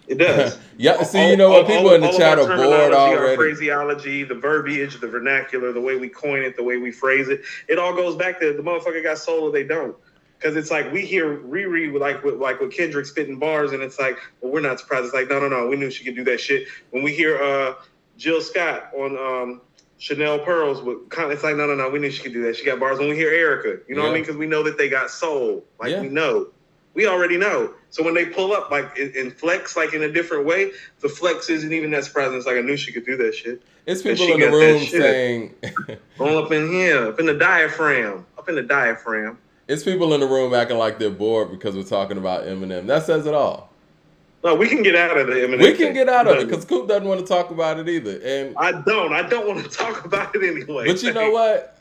Speaker 2: It does.
Speaker 1: Yeah. See, you know what? People in the
Speaker 2: All of our
Speaker 1: chat are bored
Speaker 2: terminology, our
Speaker 1: already.
Speaker 2: phraseology, the verbiage, the vernacular, the way we coin it, the way we phrase it, it all goes back to the motherfucker got soul or they don't. Because it's like we hear Riri with Kendrick spitting bars, and it's like, well, we're not surprised. It's like, no, we knew she could do that shit. When we hear Jill Scott on Chanel Pearls, it's like, no, we knew she could do that. She got bars. When we hear Erica, you know what I mean? Because we know that they got soul. Like we know. We already know. So when they pull up like and flex like in a different way, the flex isn't even that surprising. It's like I knew she could do that shit.
Speaker 1: It's people in the room saying,
Speaker 2: all up in here, up in the diaphragm.
Speaker 1: it's people in the room acting like they're bored because we're talking about Eminem. That says it all.
Speaker 2: No, we can get out of the Eminem.
Speaker 1: We can get out of it because Coop doesn't want to talk about it either. And
Speaker 2: I don't want to talk about it anyway.
Speaker 1: But you know what?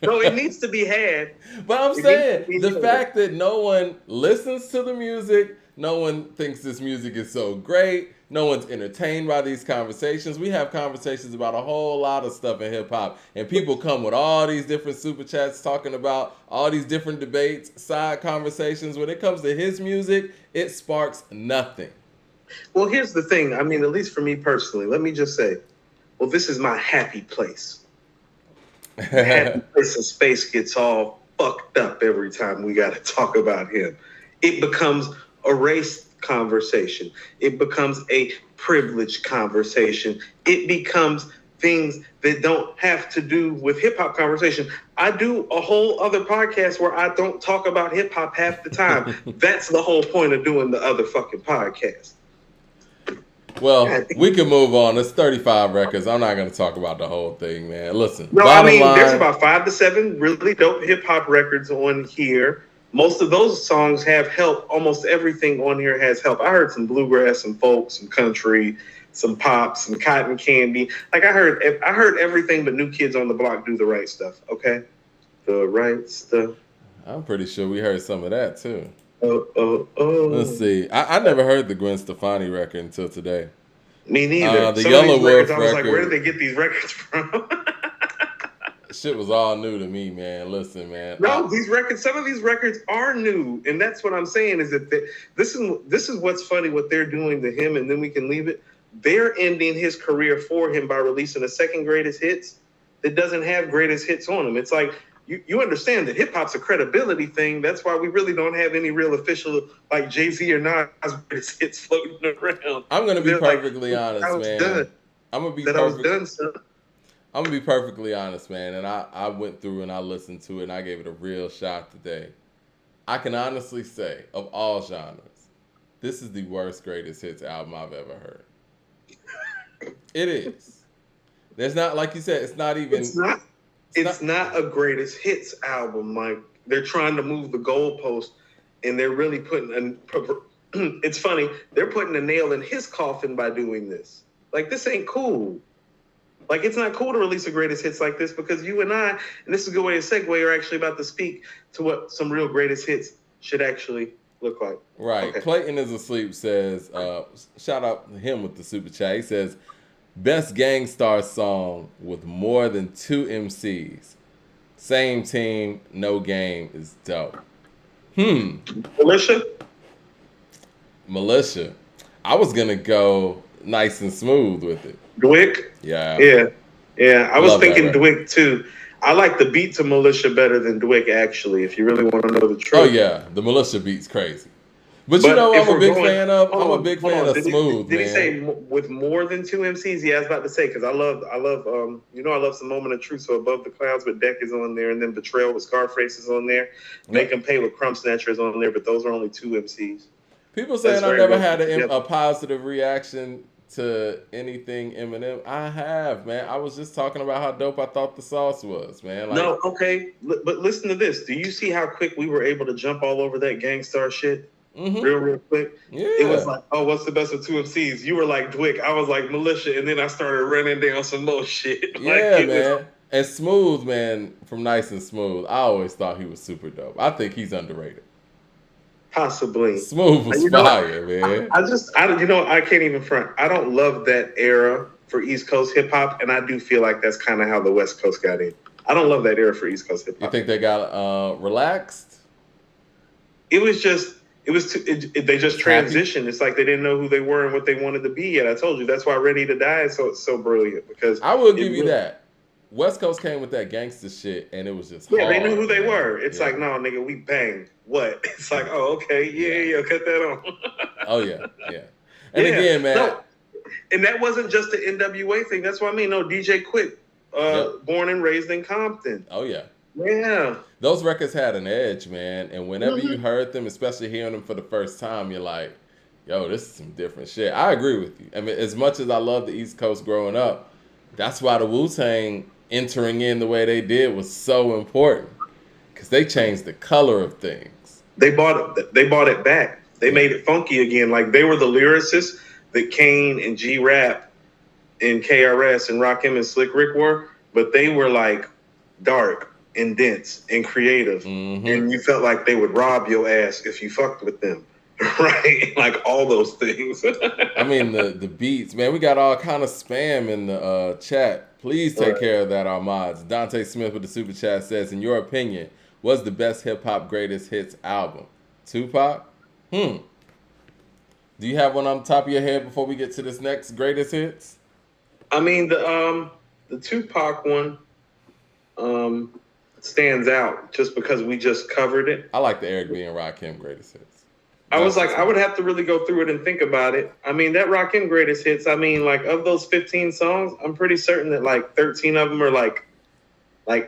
Speaker 2: No, it needs to be had.
Speaker 1: But I'm saying the fact that no one listens to the music, no one thinks this music is so great, no one's entertained by these conversations. We have conversations about a whole lot of stuff in hip hop, and people come with all these different super chats talking about all these different debates, side conversations. When it comes to his music, it sparks nothing.
Speaker 2: Well, here's the thing. I mean, at least for me personally, let me just say, well, this is my happy place. Happy place and space gets all fucked up every time we got to talk about him. It becomes a race conversation. It becomes a privileged conversation. It becomes things that don't have to do with hip hop conversation. I do a whole other podcast where I don't talk about hip hop half the time. That's the whole point of doing the other fucking podcast.
Speaker 1: Well, we can move on. It's 35 records. I'm not going to talk about the whole thing, man. Listen.
Speaker 2: No, I mean, there's about 5 to 7 really dope hip hop records on here. Most of those songs have help. Almost everything on here has help. I heard some bluegrass, some folk, some country, some pop, some cotton candy. Like I heard everything but New Kids on the Block do the right stuff. Okay, the right stuff.
Speaker 1: I'm pretty sure we heard some of that too.
Speaker 2: Oh.
Speaker 1: Let's see. I never heard the Gwen Stefani record until today.
Speaker 2: Me neither.
Speaker 1: The Yellow Wolf record.
Speaker 2: I was like, where did they get these records from?
Speaker 1: Shit was all new to me, man. Listen, man.
Speaker 2: No, some of these records are new, and that's what I'm saying. Is that this is what's funny what they're doing to him, and then we can leave it. They're ending his career for him by releasing a second greatest hits that doesn't have greatest hits on them. It's like. You understand that hip hop's a credibility thing. That's why we really don't have any real official like Jay-Z or Nas hits floating around.
Speaker 1: I'm gonna be perfectly honest, man. I'm gonna be perfectly honest, man. And I went through and I listened to it and I gave it a real shot today. I can honestly say, of all genres, this is the worst greatest hits album I've ever heard. It is. There's not, like you said, it's not even.
Speaker 2: It's not a greatest hits album, Mike. They're trying to move the goalpost, and they're really putting it's funny. They're putting a nail in his coffin by doing this. Like, this ain't cool. Like, it's not cool to release a greatest hits like this because you and I, and this is a good way to segue, are actually about to speak to what some real greatest hits should actually look like?
Speaker 1: Right.
Speaker 2: Okay.
Speaker 1: Clayton is asleep says, shout out to him with the super chat. He says, best Gangstar song with more than 2 MCs. Same team, no game is dope.
Speaker 2: Militia.
Speaker 1: Militia. I was gonna go nice and smooth with it.
Speaker 2: Dwick.
Speaker 1: Yeah.
Speaker 2: Yeah. I was
Speaker 1: Love that
Speaker 2: thinking
Speaker 1: record.
Speaker 2: Dwick too. I like the beat to Militia better than Dwick, actually, if you really want to know the
Speaker 1: Oh
Speaker 2: truth.
Speaker 1: yeah, the Militia beat's crazy. But you
Speaker 2: But
Speaker 1: know,
Speaker 2: if
Speaker 1: I'm a
Speaker 2: we're
Speaker 1: big
Speaker 2: going,
Speaker 1: fan of. I'm a
Speaker 2: hold
Speaker 1: big
Speaker 2: on,
Speaker 1: fan
Speaker 2: hold
Speaker 1: of
Speaker 2: on.
Speaker 1: Smooth,
Speaker 2: Did he
Speaker 1: man.
Speaker 2: say with more than 2 MCs? Yeah, I was about to say, because I love, I love some Moment of Truth. So Above the Clouds with Deck is on there, and then Betrayal with Scarface is on there. Make 'Em Pay with Crumb Snatcher is on there, but those are only 2 MCs.
Speaker 1: People
Speaker 2: That's
Speaker 1: saying I
Speaker 2: very
Speaker 1: never
Speaker 2: well
Speaker 1: had
Speaker 2: put together.
Speaker 1: a positive reaction to anything Eminem. I have, man. I was just talking about how dope I thought the sauce was, man. Like,
Speaker 2: No, okay, but listen to this. Do you see how quick we were able to jump all over that Gangstar shit? Real quick. It was
Speaker 1: yeah.
Speaker 2: like, oh, what's the best of 2 MCs? You were like Dwick, I was like Militia, and then I started running down some more shit.
Speaker 1: Yeah, man. And Smooth, man, from Nice and Smooth, I always thought he was super dope. I think he's underrated.
Speaker 2: Possibly.
Speaker 1: Smooth was fire, man.
Speaker 2: I can't even front. I don't love that era for East Coast hip hop, and I do feel like that's kind of how the West Coast got in. I don't love that era for East Coast hip
Speaker 1: You
Speaker 2: hop.
Speaker 1: think they got relaxed?
Speaker 2: They just transitioned. It's like they didn't know who they were and what they wanted to be yet. I told you that's why Ready to Die is so brilliant, because
Speaker 1: I will give you that. West Coast came with that gangster shit, and it was just hard.
Speaker 2: They knew who they
Speaker 1: man.
Speaker 2: were. It's like, no, nigga, we banged. What? It's like, oh, okay, yeah, cut that on.
Speaker 1: Oh yeah. And again, man.
Speaker 2: No, and that wasn't just the NWA thing. That's what I mean. No, DJ Quick, born and raised in Compton.
Speaker 1: Oh yeah.
Speaker 2: Yeah.
Speaker 1: Those records had an edge, man. And whenever you heard them, especially hearing them for the first time, you're like, yo, this is some different shit. I agree with you. I mean, as much as I love the East Coast growing up, that's why the Wu-Tang entering in the way they did was so important. Because they changed the color of things.
Speaker 2: They bought it back. They made it funky again. Like, they were the lyricists that Kane and G-Rap and KRS and Rakim and Slick Rick were, but they were like dark and dense and creative. And you felt like they would rob your ass if you fucked with them. Right? Like all those things.
Speaker 1: I mean, the beats, man. We got all kind of spam in the chat. Please take care of that, our mods. Dante Smith with the super chat says, in your opinion, what's the best hip-hop greatest hits album? Tupac? Do you have one on the top of your head before we get to this next greatest hits?
Speaker 2: I mean, the Tupac one stands out just because we just covered it.
Speaker 1: I like the Eric B. and Rakim greatest hits.
Speaker 2: I was like, I would have to really go through it and think about it. I mean, that Rakim greatest hits, I mean, like, of those 15 songs, I'm pretty certain that like 13 of them are like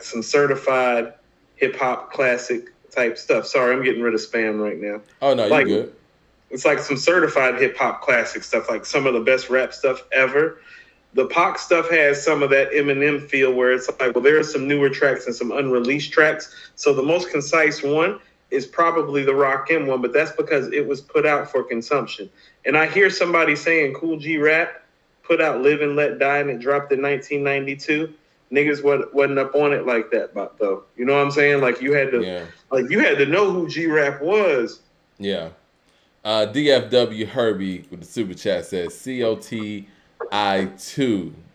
Speaker 2: some certified hip-hop classic type stuff. Sorry, I'm getting rid of spam right now.
Speaker 1: Oh, no, you're good.
Speaker 2: It's like some certified hip-hop classic stuff, like some of the best rap stuff ever. The Pac stuff has some of that Eminem feel where it's like, well, there are some newer tracks and some unreleased tracks. So the most concise one is probably the Rakim one, but that's because it was put out for consumption. And I hear somebody saying Cool G Rap put out Live and Let Die and it dropped in 1992. Niggas wasn't up on it like that, but though. You know what I'm saying? Like you had to know who G Rap was.
Speaker 1: Yeah. DFW Herbie with the super chat says COTI2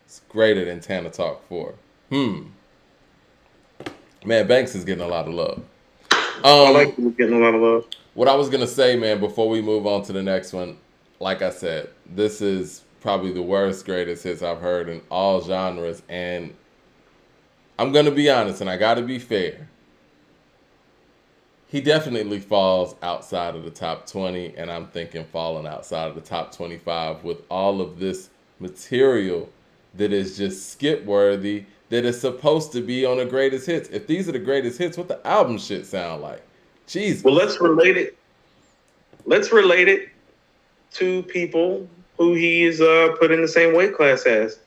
Speaker 1: is greater than Tana Talk 4. Man, Banks is getting a lot of love.
Speaker 2: I like him getting a lot of love.
Speaker 1: What I was gonna say, man, before we move on to the next one, like I said, this is probably the worst greatest hits I've heard in all genres, and I'm gonna be honest, and I gotta be fair. He definitely falls outside of the top 20, and I'm thinking falling outside of the top 25 with all of this material that is just skip worthy, that is supposed to be on the greatest hits. If these are the greatest hits, what the album shit sound like? Jesus.
Speaker 2: Well, let's relate it. Let's relate it to people who he is put in the same weight class as.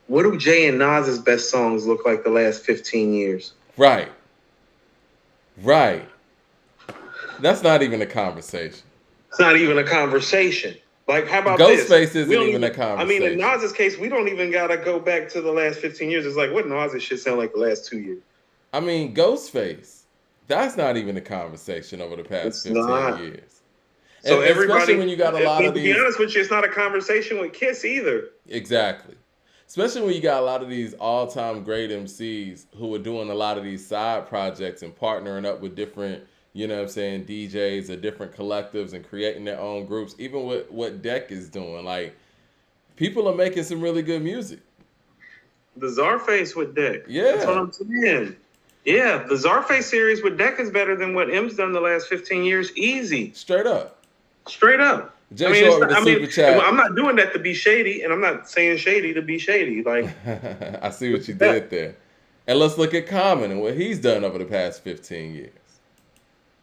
Speaker 2: What do Jay and Nas's best songs look like the last 15 years?
Speaker 1: Right. That's not even a conversation.
Speaker 2: It's not even a conversation. Like, how about
Speaker 1: Ghostface
Speaker 2: this?
Speaker 1: isn't even a conversation.
Speaker 2: I mean, in Nas's case, we don't even got to go back to the last 15 years. It's like, what Nas's shit sound like the last 2 years?
Speaker 1: I mean, Ghostface. That's not even a conversation over the past
Speaker 2: It's
Speaker 1: 15
Speaker 2: not.
Speaker 1: years.
Speaker 2: So
Speaker 1: And especially
Speaker 2: everybody,
Speaker 1: when you got a lot
Speaker 2: but
Speaker 1: of
Speaker 2: to be
Speaker 1: these.
Speaker 2: honest with you, it's not a conversation with Kiss either.
Speaker 1: Exactly. Especially when you got a lot of these all-time great MCs who are doing a lot of these side projects and partnering up with different, you know what I'm saying, DJs or different collectives and creating their own groups. Even with what Deck is doing, like people are making some really good music.
Speaker 2: The Czarface with Deck. That's what
Speaker 1: Yeah,
Speaker 2: I'm saying. Yeah, the Czarface series with Deck is better than what M's done the last 15 years. Easy.
Speaker 1: straight up.
Speaker 2: Straight up. I
Speaker 1: Jay
Speaker 2: mean, it's
Speaker 1: Short with
Speaker 2: not,
Speaker 1: the
Speaker 2: I mean,
Speaker 1: super chat.
Speaker 2: I'm not doing that to be shady, and I'm not saying shady to be shady. Like,
Speaker 1: I see what you
Speaker 2: yeah.
Speaker 1: did there. And let's look at Common and what he's done over the past 15 years.